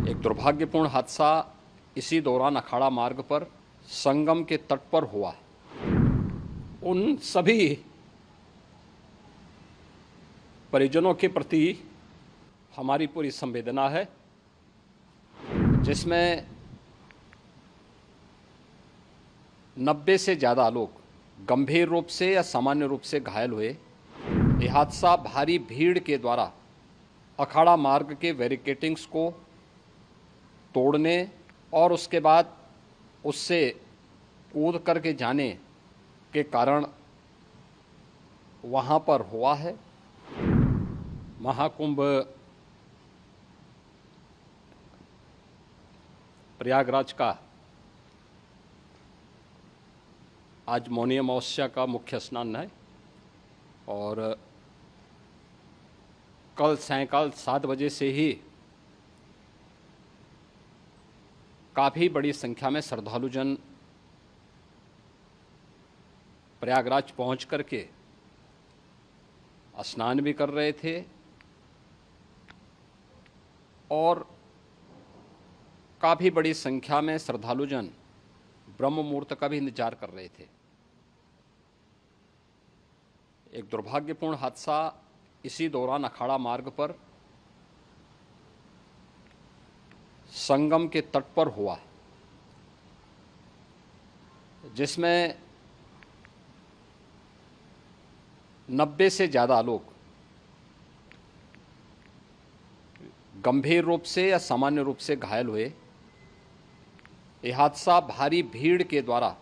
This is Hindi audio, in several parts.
एक दुर्भाग्यपूर्ण हादसा इसी दौरान अखाड़ा मार्ग पर संगम के तट पर हुआ। उन सभी परिजनों के प्रति हमारी पूरी संवेदना है जिसमें 90 से ज़्यादा लोग गंभीर रूप से या सामान्य रूप से घायल हुए। यह हादसा भारी भीड़ के द्वारा अखाड़ा मार्ग के बैरिकेडिंग्स को तोड़ने और उसके बाद उससे कूद करके जाने के कारण वहाँ पर हुआ है। महाकुंभ प्रयागराज का आज मौनी अमावस्या का मुख्य स्नान है और कल सायंकाल 7 बजे से ही काफ़ी बड़ी संख्या में श्रद्धालुजन प्रयागराज पहुंच करके स्नान भी कर रहे थे और काफ़ी बड़ी संख्या में श्रद्धालुजन ब्रह्म मुहूर्त का भी इंतजार कर रहे थे। एक दुर्भाग्यपूर्ण हादसा इसी दौरान अखाड़ा मार्ग पर संगम के तट पर हुआ जिसमें 90 से ज़्यादा लोग गंभीर रूप से या सामान्य रूप से घायल हुए। यह हादसा भारी भीड़ के द्वारा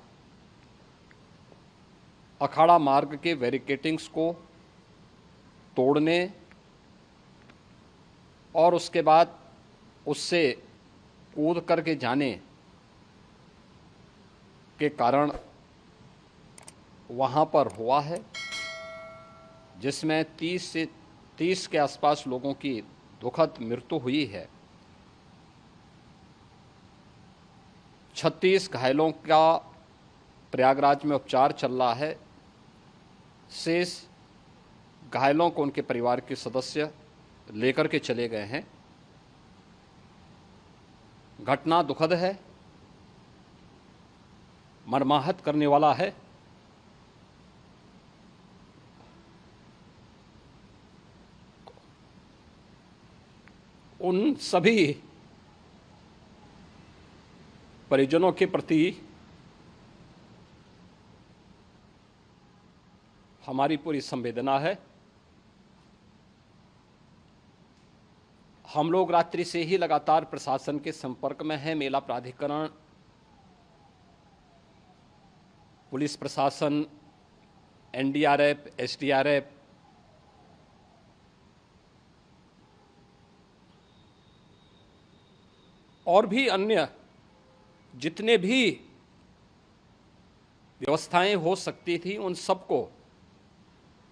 अखाड़ा मार्ग के बैरिकेडिंग्स को तोड़ने और उसके बाद उससे कूद करके जाने के कारण वहाँ पर हुआ है जिसमें 30 के आसपास लोगों की दुखद मृत्यु हुई है। 36 घायलों का प्रयागराज में उपचार चल रहा है। शेष घायलों को उनके परिवार के सदस्य लेकर के चले गए हैं। घटना दुखद है, मर्माहत करने वाला है। उन सभी परिजनों के प्रति हमारी पूरी संवेदना है। हम लोग रात्रि से ही लगातार प्रशासन के संपर्क में हैं। मेला प्राधिकरण, पुलिस प्रशासन, एनडीआरएफ, एसडीआरएफ और भी अन्य जितने भी व्यवस्थाएं हो सकती थी उन सबको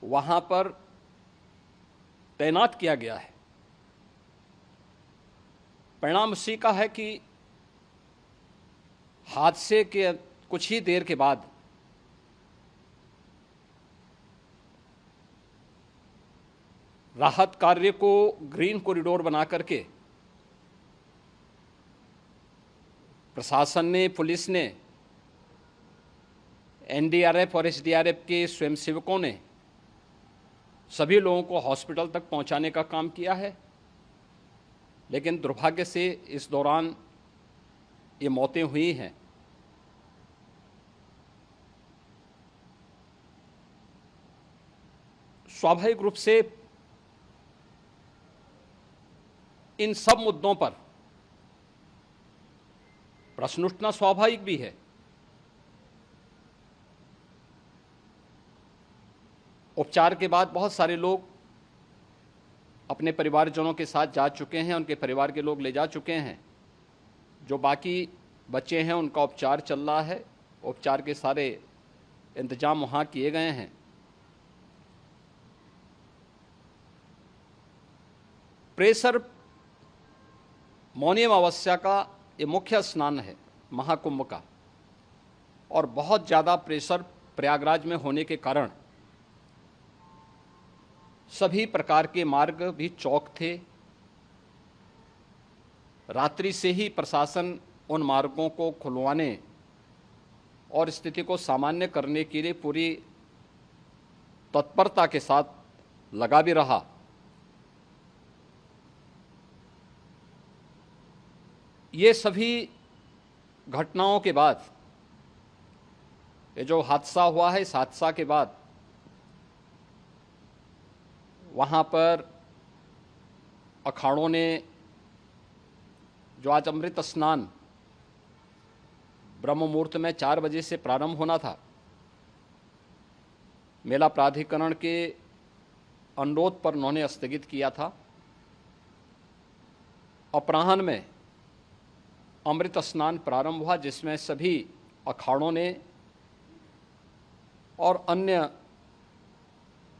वहां पर तैनात किया गया है। परिणाम उसी का है कि हादसे के कुछ ही देर के बाद राहत कार्य को ग्रीन कॉरिडोर बना करके प्रशासन ने, पुलिस ने, एनडीआरएफ और एसडीआरएफ के स्वयंसेवकों ने सभी लोगों को हॉस्पिटल तक पहुंचाने का काम किया है। लेकिन दुर्भाग्य से इस दौरान ये मौतें हुई हैं। स्वाभाविक रूप से इन सब मुद्दों पर प्रश्न उठना स्वाभाविक भी है। उपचार के बाद बहुत सारे लोग अपने परिवारजनों के साथ जा चुके हैं, उनके परिवार के लोग ले जा चुके हैं। जो बाकी बच्चे हैं उनका उपचार चल रहा है। उपचार के सारे इंतजाम वहाँ किए गए हैं। प्रेशर मौनी अमावस्या का ये मुख्य स्नान है महाकुंभ का और बहुत ज़्यादा प्रेशर प्रयागराज में होने के कारण सभी प्रकार के मार्ग भी चौक थे। रात्रि से ही प्रशासन उन मार्गों को खुलवाने और स्थिति को सामान्य करने के लिए पूरी तत्परता के साथ लगा भी रहा। ये सभी घटनाओं के बाद, ये जो हादसा हुआ है, इस हादसा के बाद वहाँ पर अखाड़ों ने जो आज अमृत स्नान ब्रह्म मुहूर्त में 4 बजे से प्रारंभ होना था, मेला प्राधिकरण के अनुरोध पर उन्होंने स्थगित किया था। अपराह्न में अमृत स्नान प्रारंभ हुआ, जिसमें सभी अखाड़ों ने और अन्य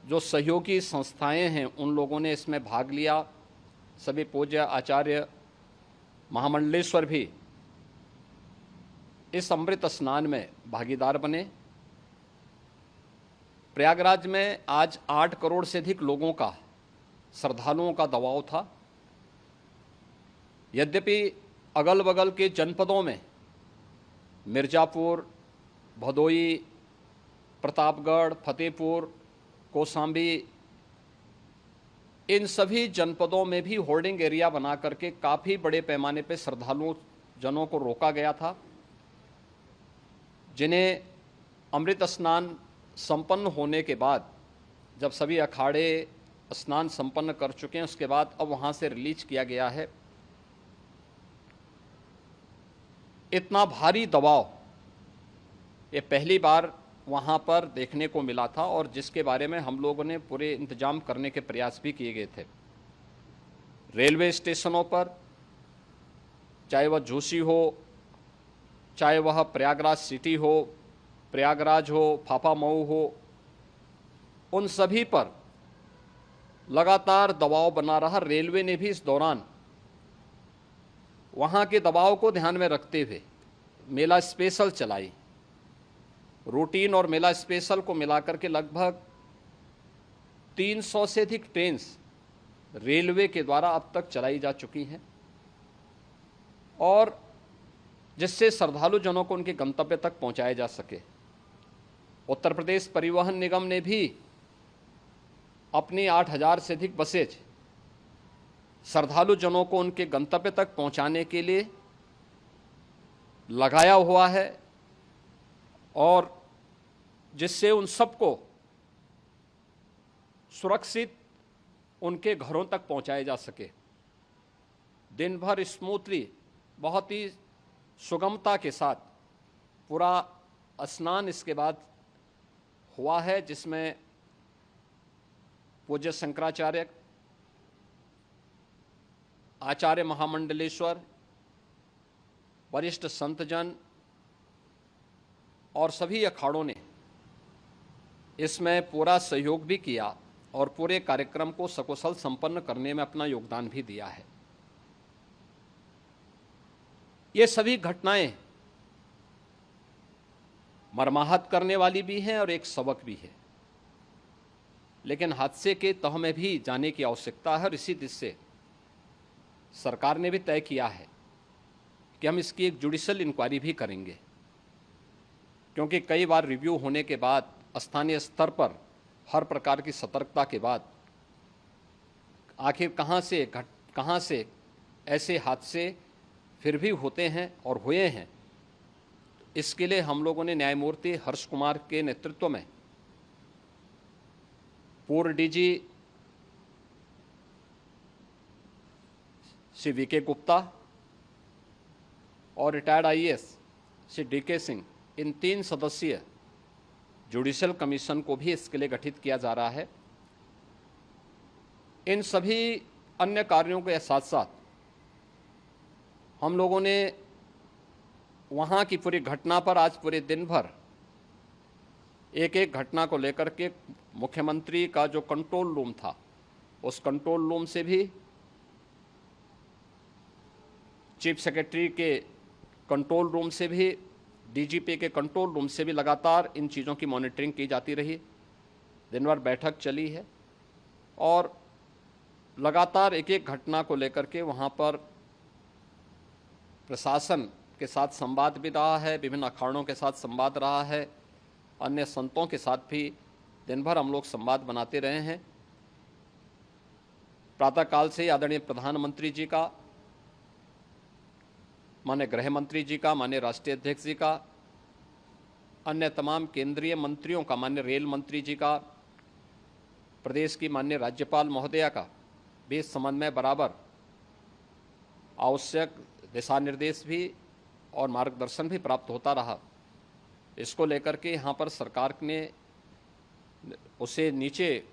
जो सहयोगी संस्थाएं हैं उन लोगों ने इसमें भाग लिया। सभी पूज्य आचार्य महामंडलेश्वर भी इस अमृत स्नान में भागीदार बने। प्रयागराज में आज 8 करोड़ से अधिक लोगों का, श्रद्धालुओं का दबाव था। यद्यपि अगल बगल के जनपदों में मिर्जापुर, भदोई, प्रतापगढ़, फतेहपुर, कौशाम्बी, इन सभी जनपदों में भी होर्डिंग एरिया बना करके काफ़ी बड़े पैमाने पर श्रद्धालुओं जनों को रोका गया था, जिन्हें अमृत स्नान संपन्न होने के बाद, जब सभी अखाड़े स्नान संपन्न कर चुके हैं, उसके बाद अब वहाँ से रिलीज किया गया है। इतना भारी दबाव ये पहली बार वहाँ पर देखने को मिला था, और जिसके बारे में हम लोगों ने पूरे इंतजाम करने के प्रयास भी किए गए थे। रेलवे स्टेशनों पर, चाहे वह झूसी हो, चाहे वह प्रयागराज सिटी हो, प्रयागराज हो, फाफामऊ हो, उन सभी पर लगातार दबाव बना रहा। रेलवे ने भी इस दौरान वहाँ के दबाव को ध्यान में रखते हुए मेला स्पेशल चलाई। रूटीन और मेला स्पेशल को मिलाकर के लगभग 300 से अधिक ट्रेन रेलवे के द्वारा अब तक चलाई जा चुकी हैं, और जिससे श्रद्धालु जनों को उनके गंतव्य तक पहुंचाया जा सके। उत्तर प्रदेश परिवहन निगम ने भी अपनी 8000 से अधिक बसेज श्रद्धालु जनों को उनके गंतव्य तक पहुंचाने के लिए लगाया हुआ है, और जिससे उन सबको सुरक्षित उनके घरों तक पहुंचाया जा सके। दिन भर स्मूथली, बहुत ही सुगमता के साथ पूरा स्नान इसके बाद हुआ है, जिसमें पूज्य शंकराचार्य, आचार्य महामंडलेश्वर, वरिष्ठ संतजन और सभी अखाड़ों ने इसमें पूरा सहयोग भी किया और पूरे कार्यक्रम को सकुशल संपन्न करने में अपना योगदान भी दिया है। ये सभी घटनाएं मर्माहत करने वाली भी हैं और एक सबक भी है, लेकिन हादसे के तह में भी जाने की आवश्यकता है, और इसी दिशा से सरकार ने भी तय किया है कि हम इसकी एक जुडिशियल इंक्वायरी भी करेंगे, क्योंकि कई बार रिव्यू होने के बाद स्थानीय स्तर पर हर प्रकार की सतर्कता के बाद आखिर कहाँ से ऐसे हादसे फिर भी होते हैं और हुए हैं। इसके लिए हम लोगों ने न्यायमूर्ति हर्ष कुमार के नेतृत्व में पूर्व डीजी श्री वीके गुप्ता और retired IAS Shri DK Singh, इन 3 सदस्यीय जुडिशियल कमीशन को भी इसके लिए गठित किया जा रहा है। इन सभी अन्य कार्यों के साथ साथ हम लोगों ने वहाँ की पूरी घटना पर आज पूरे दिन भर एक एक घटना को लेकर के मुख्यमंत्री का जो कंट्रोल रूम था, उस कंट्रोल रूम से भी, चीफ सेक्रेटरी के कंट्रोल रूम से भी, डीजीपी के कंट्रोल रूम से भी लगातार इन चीज़ों की मॉनिटरिंग की जाती रही। दिन भर बैठक चली है और लगातार एक एक घटना को लेकर के वहाँ पर प्रशासन के साथ संवाद भी रहा है, विभिन्न अखाड़ों के साथ संवाद रहा है, अन्य संतों के साथ भी दिन भर हम लोग संवाद बनाते रहे हैं। प्रातःकाल से आदरणीय प्रधानमंत्री जी का, माननीय गृह मंत्री जी का, माननीय राष्ट्रीय अध्यक्ष जी का, अन्य तमाम केंद्रीय मंत्रियों का, माननीय रेल मंत्री जी का, प्रदेश की माननीय राज्यपाल महोदया का भी इस संबंध में बराबर आवश्यक दिशा निर्देश भी और मार्गदर्शन भी प्राप्त होता रहा। इसको लेकर के यहाँ पर सरकार ने उसे नीचे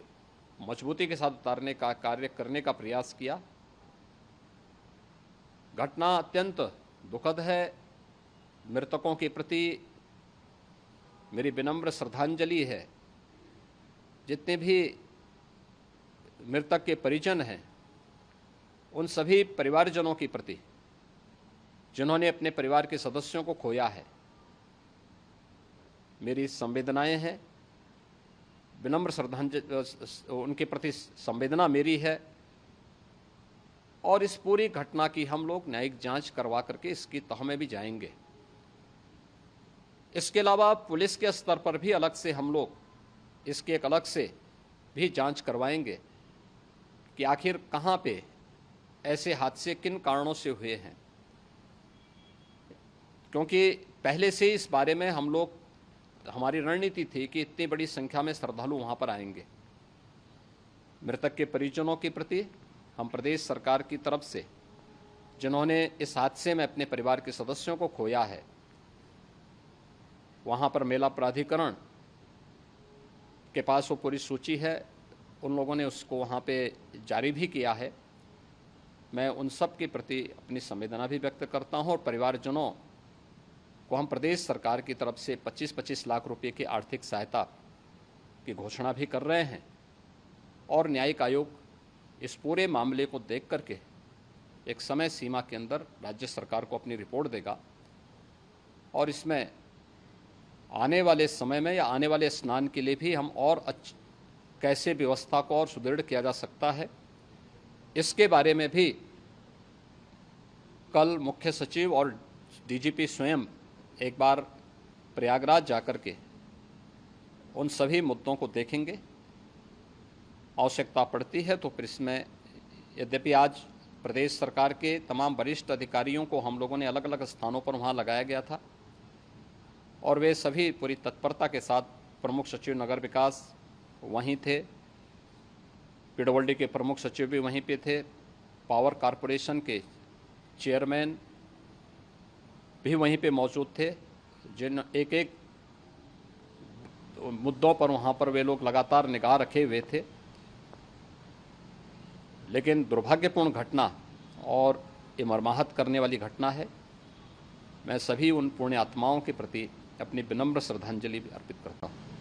मजबूती के साथ उतारने का कार्य करने का प्रयास किया। घटना अत्यंत दुखद है। मृतकों के प्रति मेरी विनम्र श्रद्धांजलि है। जितने भी मृतक के परिजन हैं, उन सभी परिवारजनों के प्रति जिन्होंने अपने परिवार के सदस्यों को खोया है, मेरी संवेदनाएं हैं। विनम्र श्रद्धांजलि उनके प्रति संवेदना मेरी है। और इस पूरी घटना की हम लोग न्यायिक जांच करवा करके इसकी तह में भी जाएंगे। इसके अलावा पुलिस के स्तर पर भी अलग से हम लोग इसके एक अलग से भी जांच करवाएंगे कि आखिर कहाँ पे ऐसे हादसे किन कारणों से हुए हैं, क्योंकि पहले से इस बारे में हम लोग, हमारी रणनीति थी कि इतनी बड़ी संख्या में श्रद्धालु वहाँ पर आएंगे। मृतक के परिजनों के प्रति हम प्रदेश सरकार की तरफ से, जिन्होंने इस हादसे में अपने परिवार के सदस्यों को खोया है, वहाँ पर मेला प्राधिकरण के पास वो पूरी सूची है, उन लोगों ने उसको वहाँ पे जारी भी किया है। मैं उन सब के प्रति अपनी संवेदना भी व्यक्त करता हूँ और परिवारजनों को हम प्रदेश सरकार की तरफ से 25-25 लाख रुपए की आर्थिक सहायता की घोषणा भी कर रहे हैं। और न्यायिक आयोग इस पूरे मामले को देख करके एक समय सीमा के अंदर राज्य सरकार को अपनी रिपोर्ट देगा और इसमें आने वाले समय में या आने वाले स्नान के लिए भी हम और कैसे व्यवस्था को और सुदृढ़ किया जा सकता है, इसके बारे में भी कल मुख्य सचिव और डीजीपी स्वयं एक बार प्रयागराज जाकर के उन सभी मुद्दों को देखेंगे। आवश्यकता पड़ती है तो फिर इसमें, यद्यपि आज प्रदेश सरकार के तमाम वरिष्ठ अधिकारियों को हम लोगों ने अलग अलग स्थानों पर वहाँ लगाया गया था और वे सभी पूरी तत्परता के साथ, प्रमुख सचिव नगर विकास वहीं थे, पीडब्ल्यूडी के प्रमुख सचिव भी वहीं पे थे, पावर कॉरपोरेशन के चेयरमैन भी वहीं पे मौजूद थे, जिन एक एक मुद्दों पर वहाँ पर वे लोग लगातार निगाह रखे हुए थे। लेकिन दुर्भाग्यपूर्ण घटना और ये मर्माहत करने वाली घटना है। मैं सभी उन पुण्य आत्माओं के प्रति अपनी विनम्र श्रद्धांजलि अर्पित करता हूँ।